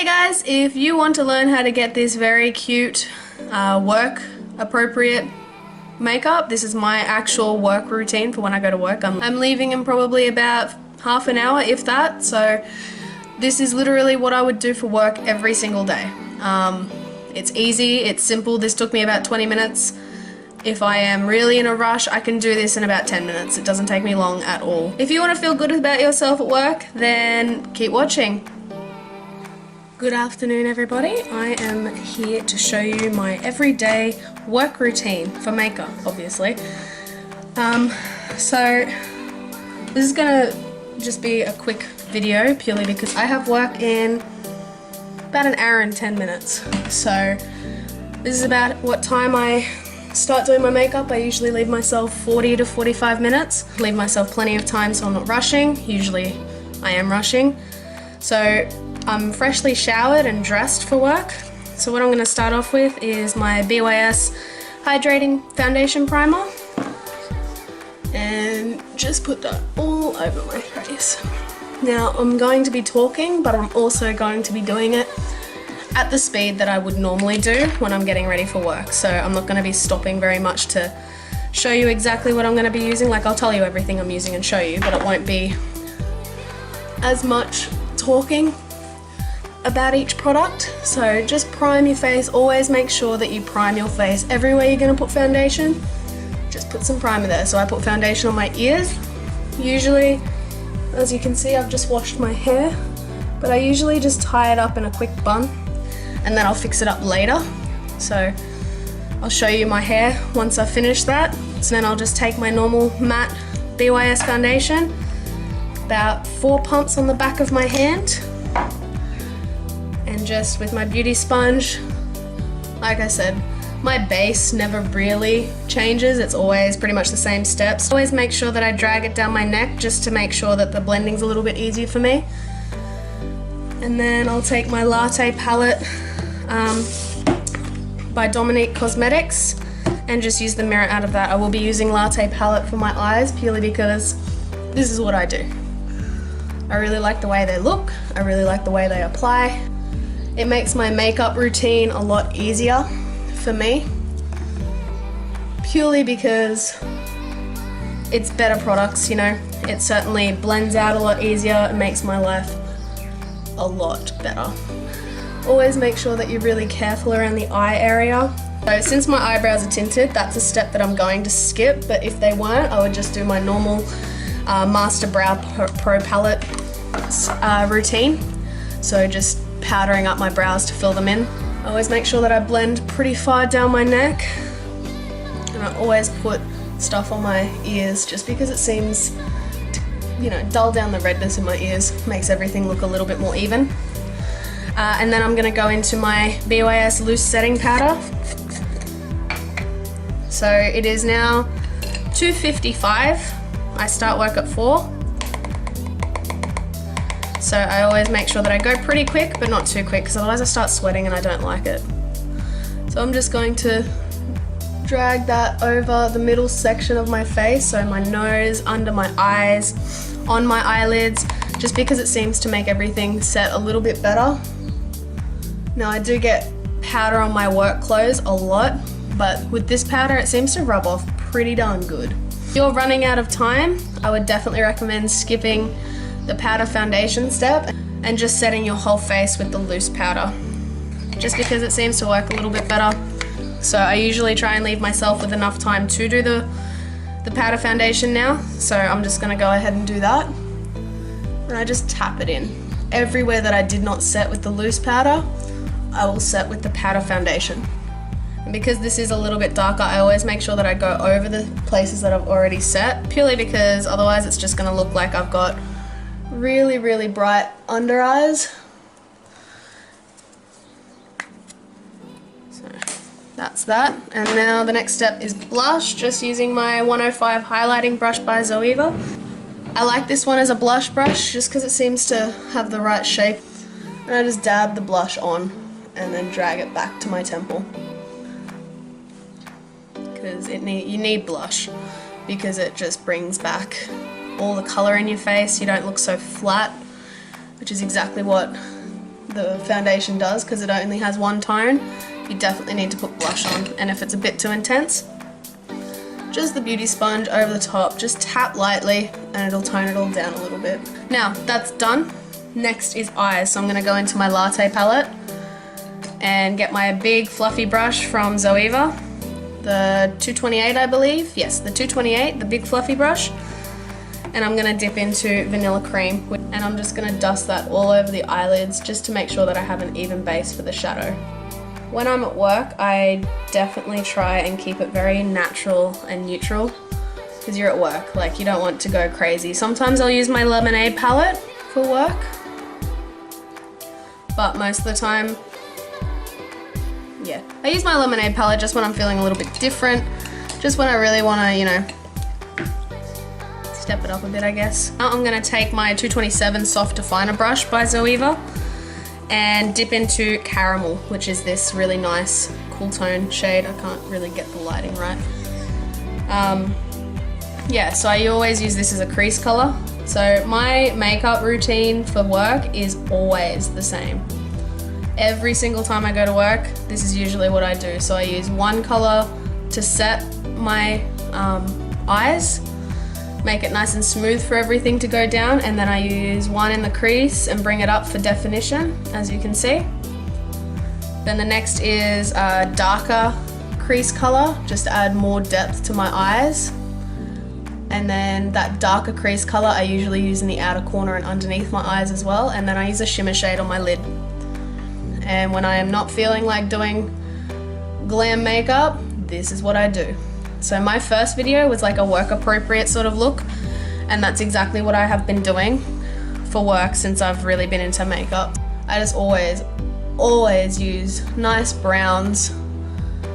Hey guys, if you want to learn how to get this very cute work appropriate makeup, this is my actual work routine for when I go to work. I'm leaving in probably about half an hour, if that, so this is literally what I would do for work every single day. It's easy, it's simple. This took me about 20 minutes. If I am really in a rush, I can do this in about 10 minutes. It doesn't take me long at all. If you want to feel good about yourself at work, then keep watching. Good afternoon everybody. I am here to show you my everyday work routine for makeup, obviously. So this is gonna just be a quick video purely because I have work in about an hour and 10 minutes. So this is about what time I start doing my makeup. I usually leave myself 40 to 45 minutes. Leave myself plenty of time so I'm not rushing. Usually I am rushing. So I'm freshly showered and dressed for work. So what I'm going to start off with is my BYS Hydrating Foundation Primer. And just put that all over my face. Now I'm going to be talking, but I'm also going to be doing it at the speed that I would normally do when I'm getting ready for work. So I'm not going to be stopping very much to show you exactly what I'm going to be using. Like, I'll tell you everything I'm using and show you, but it won't be as much talking about each product. So just prime your face. Always make sure that you prime your face everywhere you're going to put foundation. Just put some primer there. So I put foundation on my ears. Usually, as you can see, I've just washed my hair, but I usually just tie it up in a quick bun and then I'll fix it up later. So I'll show you my hair once I finish that. So then I'll just take my normal matte BYS foundation, about 4 pumps on the back of my hand, and just with my beauty sponge, like I said, my base never really changes. It's always pretty much the same steps. Always make sure that I drag it down my neck just to make sure that the blending's a little bit easier for me. And then I'll take my Latte palette by Dominique Cosmetics and just use the mirror out of that. I will be using Latte palette for my eyes purely because this is what I do. I really like the way they look. I really like the way they apply. It makes my makeup routine a lot easier for me, purely because it's better products, you know. It certainly blends out a lot easier. It makes my life a lot better. Always make sure that you're really careful around the eye area. So since my eyebrows are tinted, that's a step that I'm going to skip, but if they weren't, I would just do my normal Master Brow Pro palette routine. So just powdering up my brows to fill them in. I always make sure that I blend pretty far down my neck, and I always put stuff on my ears just because it seems to, you know, dull down the redness in my ears, makes everything look a little bit more even. And then I'm going to go into my BYS loose setting powder. So it is now 2:55. I start work at 4. So I always make sure that I go pretty quick, but not too quick, because otherwise I start sweating and I don't like it. So I'm just going to drag that over the middle section of my face, so my nose, under my eyes, on my eyelids, just because it seems to make everything set a little bit better. Now I do get powder on my work clothes a lot, but with this powder it seems to rub off pretty darn good. If you're running out of time, I would definitely recommend skipping the powder foundation step and just setting your whole face with the loose powder, just because it seems to work a little bit better. So I usually try and leave myself with enough time to do the powder foundation now, so I'm just going to go ahead and do that, and I just tap it in. Everywhere that I did not set with the loose powder, I will set with the powder foundation. And because this is a little bit darker, I always make sure that I go over the places that I've already set, purely because otherwise it's just going to look like I've got really, really bright under eyes. So that's that. And now the next step is blush, just using my 105 highlighting brush by Zoeva. I like this one as a blush brush just because it seems to have the right shape. And I just dab the blush on and then drag it back to my temple. Because you need blush, because it just brings back all the colour in your face. You don't look so flat, which is exactly what the foundation does, because it only has one tone. You definitely need to put blush on, and if it's a bit too intense, just the beauty sponge over the top, just tap lightly and it'll tone it all down a little bit. Now that's done. Next is eyes, so I'm gonna go into my Latte palette and get my big fluffy brush from Zoeva, the 228 I believe, yes, the 228, the big fluffy brush, and I'm gonna dip into vanilla cream, and I'm just gonna dust that all over the eyelids just to make sure that I have an even base for the shadow. When I'm at work, I definitely try and keep it very natural and neutral, because you're at work, like you don't want to go crazy. Sometimes I'll use my lemonade palette for work, but most of the time, yeah. I use my lemonade palette just when I'm feeling a little bit different, just when I really want to, you know, step it up a bit, I guess. Now I'm going to take my 227 Soft Definer brush by Zoeva and dip into Caramel, which is this really nice cool tone shade. I can't really get the lighting right. Yeah, so I always use this as a crease color. So my makeup routine for work is always the same. Every single time I go to work, this is usually what I do. So I use one color to set my eyes, make it nice and smooth for everything to go down, and then I use one in the crease and bring it up for definition, as you can see. Then the next is a darker crease color, just to add more depth to my eyes. And then that darker crease color I usually use in the outer corner and underneath my eyes as well. And then I use a shimmer shade on my lid. And when I am not feeling like doing glam makeup, this is what I do. So my first video was like a work appropriate sort of look, and that's exactly what I have been doing for work since I've really been into makeup. I just always use nice browns,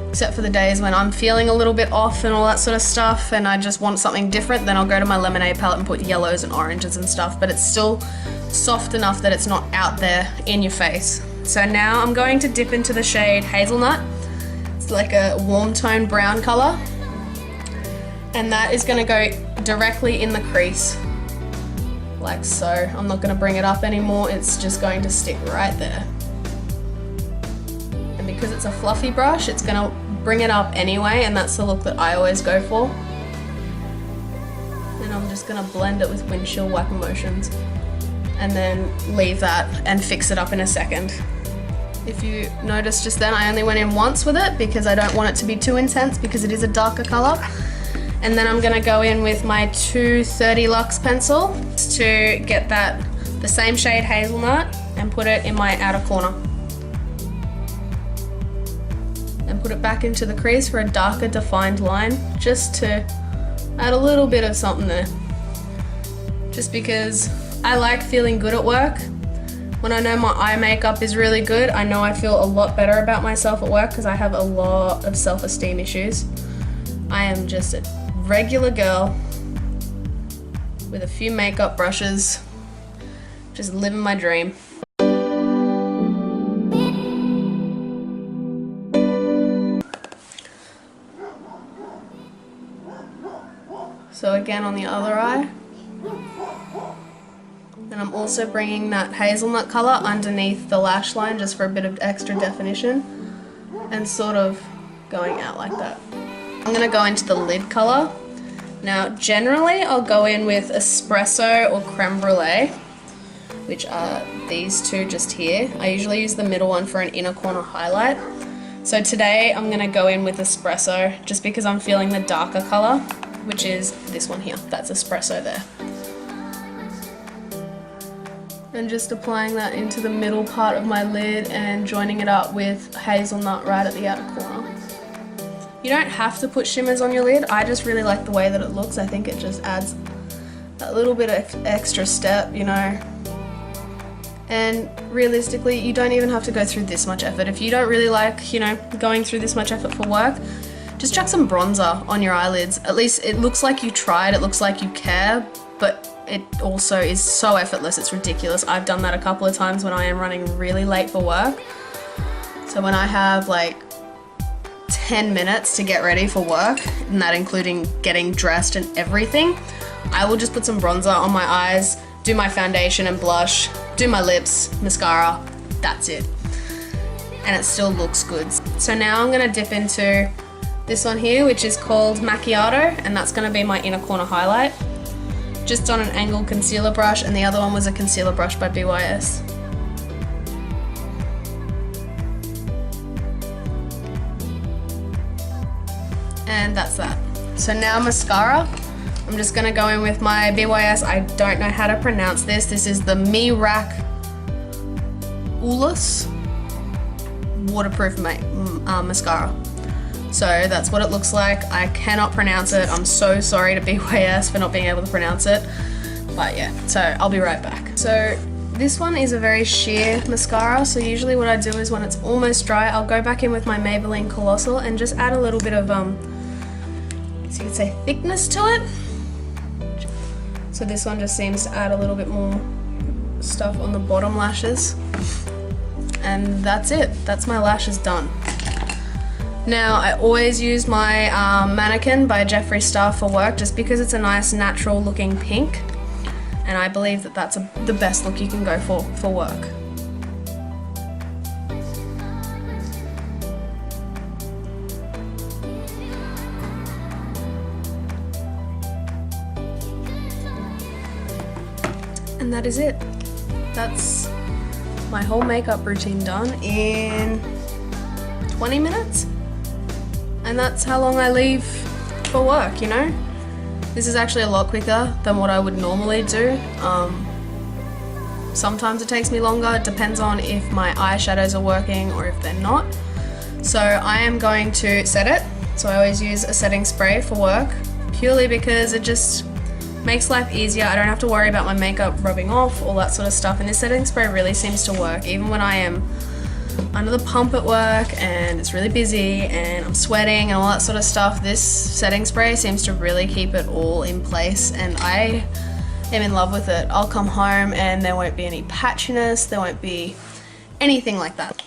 except for the days when I'm feeling a little bit off and all that sort of stuff and I just want something different, then I'll go to my lemonade palette and put yellows and oranges and stuff, but it's still soft enough that it's not out there in your face. So now I'm going to dip into the shade Hazelnut. It's like a warm tone brown color. And that is going to go directly in the crease, like so. I'm not going to bring it up anymore, it's just going to stick right there. And because it's a fluffy brush, it's going to bring it up anyway, and that's the look that I always go for. And I'm just going to blend it with windshield wiper motions, and then leave that and fix it up in a second. If you noticed just then, I only went in once with it because I don't want it to be too intense because it is a darker color. And then I'm gonna go in with my 230 Luxe pencil to get that, the same shade Hazelnut, and put it in my outer corner. And put it back into the crease for a darker defined line, just to add a little bit of something there. Just because I like feeling good at work. When I know my eye makeup is really good, I know I feel a lot better about myself at work because I have a lot of self-esteem issues. I am just a regular girl with a few makeup brushes, just living my dream. So again on the other eye. And I'm also bringing that hazelnut color underneath the lash line just for a bit of extra definition and sort of going out like that. I'm going to go into the lid color. Now generally I'll go in with espresso or creme brulee, which are these two just here. I usually use the middle one for an inner corner highlight. So today I'm going to go in with espresso just because I'm feeling the darker color, which is this one here. That's espresso there. And just applying that into the middle part of my lid and joining it up with hazelnut right at the outer corner. You don't have to put shimmers on your lid. I just really like the way that it looks. I think it just adds a little bit of extra step, you know. And realistically, you don't even have to go through this much effort. If you don't really like, you know, going through this much effort for work, just chuck some bronzer on your eyelids. At least it looks like you tried, it looks like you care, but it also is so effortless, it's ridiculous. I've done that a couple of times when I am running really late for work. So when I have like 10 minutes to get ready for work, and that including getting dressed and everything, I will just put some bronzer on my eyes, do my foundation and blush, do my lips, mascara, that's it. And it still looks good. So now I'm gonna dip into this one here, which is called Macchiato, and that's gonna be my inner corner highlight. Just on an angled concealer brush, and the other one was a concealer brush by BYS. And that's that. So now mascara. I'm just gonna go in with my BYS, I don't know how to pronounce this. This is the Miraculous waterproof mascara. So that's what it looks like. I cannot pronounce it. I'm so sorry to BYS for not being able to pronounce it. But yeah, so I'll be right back. So this one is a very sheer mascara. So usually what I do is when it's almost dry, I'll go back in with my Maybelline Colossal and just add a little bit of, so you could say thickness to it. So this one just seems to add a little bit more stuff on the bottom lashes. And that's it. That's my lashes done. Now, I always use my Mannequin by Jeffree Star for work just because it's a nice natural looking pink, and I believe that that's the best look you can go for work. And that is it. That's my whole makeup routine done in 20 minutes. And that's how long I leave for work, you know? This is actually a lot quicker than what I would normally do. Sometimes it takes me longer. It depends on if my eyeshadows are working or if they're not. So I am going to set it. So I always use a setting spray for work, purely because it just makes life easier. I don't have to worry about my makeup rubbing off, all that sort of stuff. And this setting spray really seems to work, even when I am under the pump at work and it's really busy and I'm sweating and all that sort of stuff. This setting spray seems to really keep it all in place, and I am in love with it. I'll come home and there won't be any patchiness, there won't be anything like that.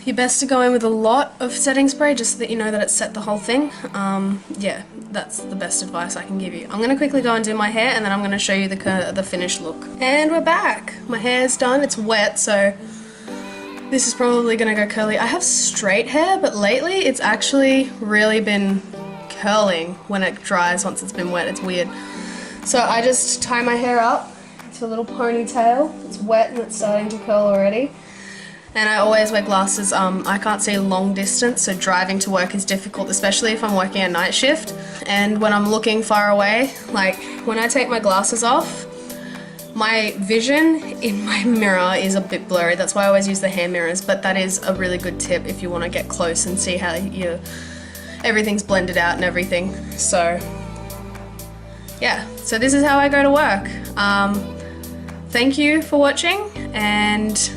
You're best to go in with a lot of setting spray just so that you know that it's set the whole thing. Yeah, that's the best advice I can give you. I'm gonna quickly go and do my hair, and then I'm gonna show you the finished look. And we're back. My hair's done. It's wet, so this is probably gonna go curly. I have straight hair, but lately it's actually really been curling when it dries once it's been wet. It's weird. So I just tie my hair up to a little ponytail. It's wet and it's starting to curl already. And I always wear glasses. I can't see long distance, so driving to work is difficult, especially if I'm working a night shift. And when I'm looking far away, like when I take my glasses off, my vision in my mirror is a bit blurry. That's why I always use the hand mirrors, but that is a really good tip if you want to get close and see how everything's blended out and everything. So yeah, so this is how I go to work. Thank you for watching, and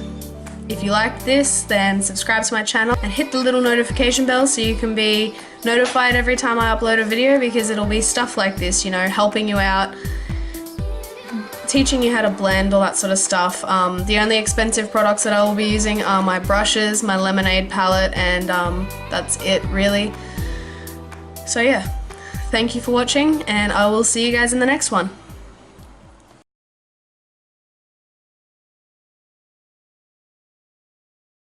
if you like this, then subscribe to my channel and hit the little notification bell so you can be notified every time I upload a video, because it'll be stuff like this, you know, helping you out, teaching you how to blend, all that sort of stuff. The only expensive products that I will be using are my brushes, my Lemonade palette, and that's it really. So yeah, thank you for watching, and I will see you guys in the next one.